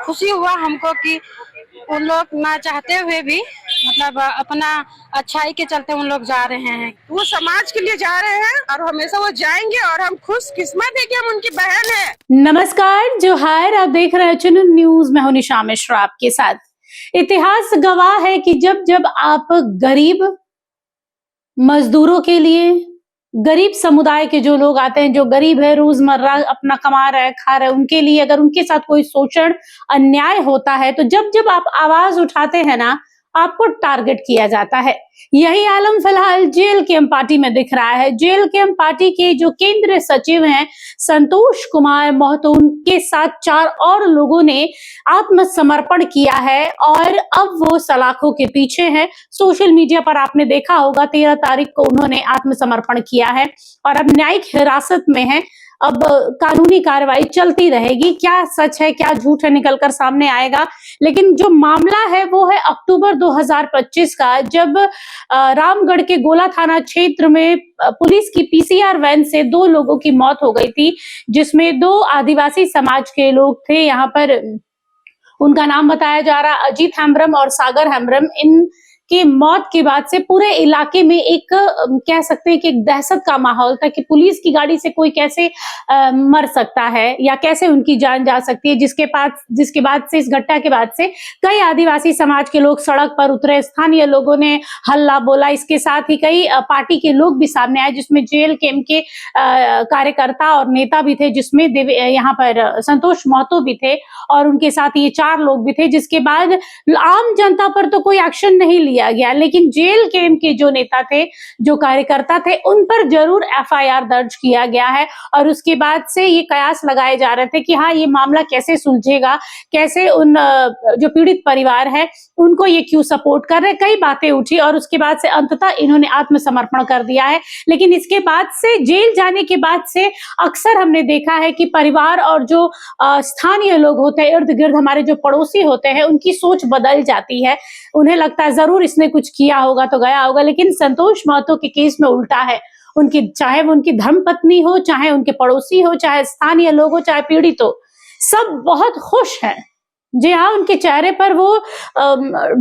खुशी हुआ हमको कि उन लोग ना चाहते हुए भी मतलब अपना अच्छाई के चलते उन लोग जा रहे हैं। वो समाज के लिए जा रहे हैं और हमेशा वो जाएंगे और हम खुश किस्मत है कि हम उनकी बहन है। नमस्कार, जोहार। आप देख रहे हैं चुनन न्यूज। मैं हूं निशा मिश्रा आपके साथ। इतिहास गवाह है कि जब जब आप गरीब मजदूरों के लिए, गरीब समुदाय के जो लोग आते हैं, जो गरीब है, रोजमर्रा अपना कमा रहे खा रहे, उनके लिए अगर उनके साथ कोई शोषण अन्याय होता है तो जब जब आप आवाज उठाते हैं ना, आपको टारगेट किया जाता है। यही आलम फिलहाल जेल कैंप पार्टी में दिख रहा है। जेल कैंप पार्टी के जो केंद्रीय सचिव हैं संतोष कुमार महतो, उनके साथ 4 और लोगों ने आत्मसमर्पण किया है और अब वो सलाखों के पीछे हैं। सोशल मीडिया पर आपने देखा होगा 13 तारीख को उन्होंने आत्मसमर्पण किया है और अब न्यायिक हिरासत में है। अब कानूनी कार्रवाई चलती रहेगी। क्या सच है क्या झूठ है निकलकर सामने आएगा, लेकिन जो मामला है वो है अक्टूबर 2025 का, जब रामगढ़ के गोला थाना क्षेत्र में पुलिस की पीसीआर वैन से 2 लोगों की मौत हो गई थी, जिसमें 2 आदिवासी समाज के लोग थे। यहाँ पर उनका नाम बताया जा रहा अजीत हेम्ब्रम और सागर हेम्ब्रम। इन की मौत के बाद से पूरे इलाके में एक कह सकते हैं कि एक दहशत का माहौल था कि पुलिस की गाड़ी से कोई कैसे मर सकता है या कैसे उनकी जान जा सकती है। जिसके बाद से इस घटना के बाद से कई आदिवासी समाज के लोग सड़क पर उतरे, स्थानीय लोगों ने हल्ला बोला। इसके साथ ही कई पार्टी के लोग भी सामने आए, जिसमें जेल कैंप के कार्यकर्ता और नेता भी थे, जिसमें यहाँ पर संतोष महतो भी थे और उनके साथ ये 4 लोग भी थे। जिसके बाद आम जनता पर तो कोई एक्शन नहीं लिया गया, लेकिन जेल कैंप के जो नेता थे, जो कार्यकर्ता थे, उन पर जरूर एफआईआर दर्ज किया गया है और उसके बाद से ये कयास लगाए जा रहे थे कि हाँ, ये मामला कैसे सुलझेगा, कैसे उन जो पीड़ित परिवार है उनको ये क्यों सपोर्ट कर रहे। कई बातें उठी और उसके बाद से अंततः इन्होंने आत्मसमर्पण कर दिया है। लेकिन इसके बाद से, जेल जाने के बाद से अक्सर हमने देखा है कि परिवार और जो स्थानीय लोग होते हैं, इर्द गिर्द हमारे जो पड़ोसी होते हैं, उनकी सोच बदल जाती है। उन्हें लगता है जरूर इसने कुछ किया होगा तो गया होगा, लेकिन संतोष महतो के केस में उल्टा है। उनकी, चाहे वो उनकी धर्मपत्नी हो, चाहे उनके पड़ोसी हो, चाहे स्थानीय लोग हो, चाहे पीड़ित हो, सब बहुत खुश हैं। जी हाँ, उनके चेहरे पर वो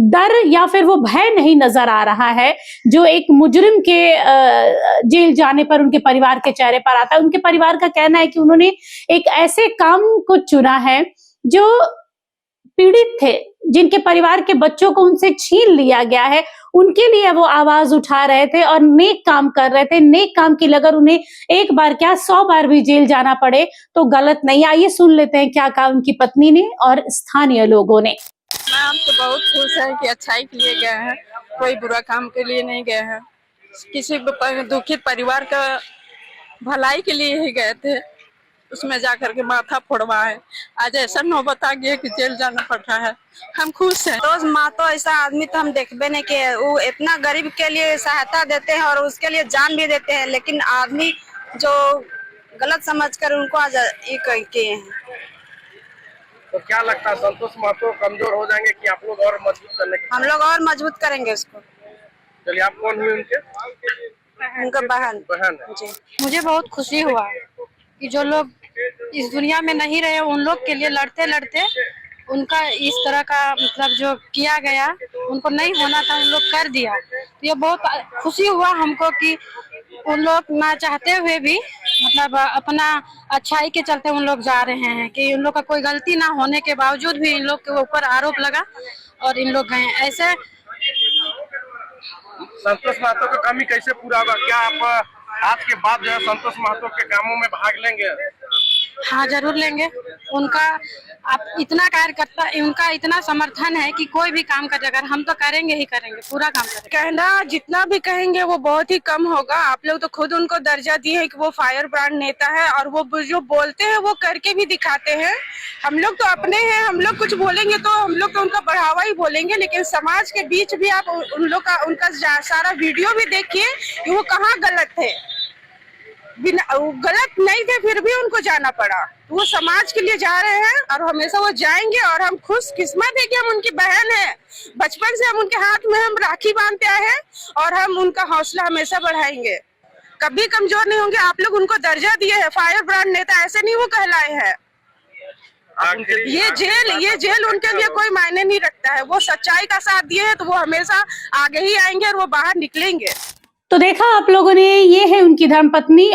डर या फिर वो भय नहीं नजर आ रहा है जो एक मुजरिम के जेल जाने पर उनके परिवार के चेहरे पर आता है। उनके परिवार का कहना है कि उन्होंने एक ऐसे काम को चुना है जो पीड़ित थे, जिनके परिवार के बच्चों को उनसे छीन लिया गया है, उनके लिए वो आवाज उठा रहे थे और नेक काम कर रहे थे। नेक काम के लिए अगर उन्हें एक बार क्या 100 बार भी जेल जाना पड़े तो गलत नहीं। आइए सुन लेते हैं क्या कहा उनकी पत्नी ने और स्थानीय लोगों ने। हम तो बहुत खुश हैं कि अच्छाई के लिए गए हैं, कोई बुरा काम के लिए नहीं गए हैं। किसी दुखित परिवार का भलाई के लिए ही गए थे, उसमें जाकर के माथा फोड़वाए। आज ऐसा नौबत आ गया कि जेल जाना पड़ रहा है। हम खुश हैं। रोज मातो ऐसा आदमी तो हम देखबे नहीं किए। वो इतना गरीब के लिए सहायता देते हैं और उसके लिए जान भी देते हैं, लेकिन आदमी जो गलत समझकर उनको आज ये किए हैं। तो क्या लगता है संतोष महतो कमजोर हो जाएंगे कि आप लोग और मजबूत करने के? हम लोग और मजबूत करेंगे उसको। चलिए, आप कौन हुए उनके? उनका बहन है जी। मुझे बहुत खुशी हुआ कि जो लोग इस दुनिया में नहीं रहे, उन लोग के लिए लड़ते लड़ते उनका इस तरह का मतलब जो किया गया, उनको नहीं होना था, उन लोग कर दिया। तो ये बहुत खुशी हुआ हमको कि उन लोग ना चाहते हुए भी मतलब अपना अच्छाई के चलते उन लोग जा रहे हैं, कि उन लोग का कोई गलती ना होने के बावजूद भी इन लोग के ऊपर आरोप लगा और इन लोग गए। ऐसे संतोष महतो का कमी कैसे पूरा होगा? क्या आप आज के बाद जो है संतोष महतो के कामों में भाग लेंगे? हाँ, जरूर लेंगे। उनका आप इतना कार्यकर्ता, उनका इतना समर्थन है कि कोई भी काम कर जाएगा, हम तो करेंगे ही करेंगे, पूरा काम करेंगे। कहना जितना भी कहेंगे वो बहुत ही कम होगा। आप लोग तो खुद उनको दर्जा दिए है कि वो फायर ब्रांड नेता है और वो जो बोलते हैं वो करके भी दिखाते हैं। हम लोग तो अपने हैं, हम लोग कुछ बोलेंगे तो हम लोग तो उनका बढ़ावा ही बोलेंगे, लेकिन समाज के बीच भी आप उन लोग का उनका सारा वीडियो भी देखिए कि वो कहाँ गलत थे। गलत नहीं थे फिर भी उनको जाना पड़ा। वो समाज के लिए जा रहे हैं और हमेशा वो जाएंगे और हम खुश किस्मत है कि हम उनकी बहन है। बचपन से हम उनके हाथ में हम राखी बांधते आए हैं और हम उनका हौसला हमेशा बढ़ाएंगे, कभी कमजोर नहीं होंगे। आप लोग उनको दर्जा दिए है फायर ब्रांड नेता, ऐसे नहीं वो कहलाए हैं। ये जेल उनके लिए कोई मायने नहीं रखता है। वो सच्चाई का साथ दिए हैं तो वो हमेशा आगे ही आएंगे और वो बाहर निकलेंगे। तो देखा आप लोगों ने, ये है उनकी धर्मपत्नी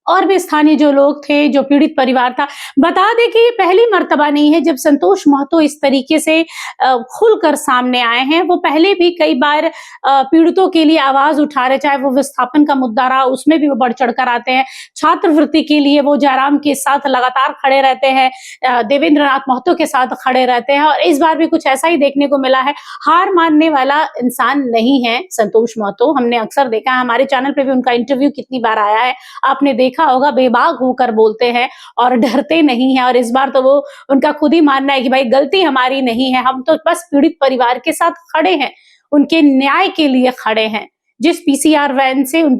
और भी स्थानीय जो लोग थे, जो पीड़ित परिवार था। बता दें कि ये पहली मर्तबा नहीं है जब संतोष महतो इस तरीके से खुलकर सामने आए हैं। वो पहले भी कई बार पीड़ितों के लिए आवाज उठा रहे, चाहे वो विस्थापन का मुद्दा रहा, उसमें भी वो बढ़ चढ़ कर आते हैं। छात्रवृत्ति के लिए वो जयराम के साथ लगातार खड़े रहते हैं, देवेंद्र नाथ महतो के साथ खड़े रहते हैं, और इस बार भी कुछ ऐसा ही देखने को मिला है। हार मानने वाला इंसान नहीं है संतोष महतो। हमने अक्सर देखा है, हमारे चैनल पे भी उनका इंटरव्यू कितनी बार आया है, आपने देखा होगा। बेबाक होकर बोलते हैं और डरते नहीं हैं। और इस बार तो वो उनका खुद ही मानना है कि भाई गलती हमारी नहीं है, हम तो बस पीड़ित परिवार के साथ खड़े हैं, उनके न्याय के लिए खड़े हैं। जिस पीसीआर वैन से उन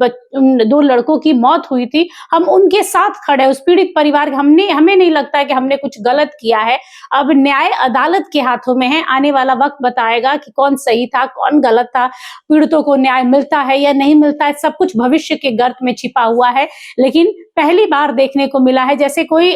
2 लड़कों की मौत हुई थी, हम उनके साथ खड़े, उस पीड़ित परिवार के। हमें नहीं लगता है कि हमने कुछ गलत किया है। अब न्याय अदालत के हाथों में है। आने वाला वक्त बताएगा कि कौन सही था, कौन गलत था, पीड़ितों को न्याय मिलता है या नहीं मिलता है। सब कुछ भविष्य के गर्त में छिपा हुआ है। लेकिन पहली बार देखने को मिला है जैसे कोई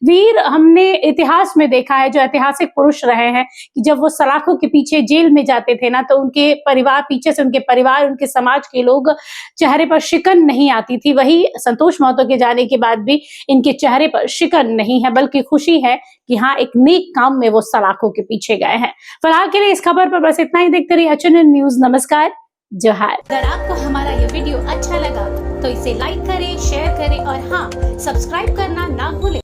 वीर हमने इतिहास में देखा है, जो ऐतिहासिक पुरुष रहे हैं, कि जब वो सलाखों के पीछे जेल में जाते थे ना, तो उनके परिवार, पीछे से उनके परिवार, उनके समाज के लोग, चेहरे पर शिकन नहीं आती थी। वही संतोष महतो के जाने के बाद भी इनके चेहरे पर शिकन नहीं है, बल्कि खुशी है कि हाँ, एक नेक काम में वो सलाखों के पीछे गए हैं। फिलहाल के लिए इस खबर पर बस इतना ही। देखते रहिए HNN न्यूज। नमस्कार, जोहार। अगर आपको हमारा ये वीडियो अच्छा लगा तो इसे लाइक करें, शेयर करें और हाँ, सब्सक्राइब करना ना भूलें।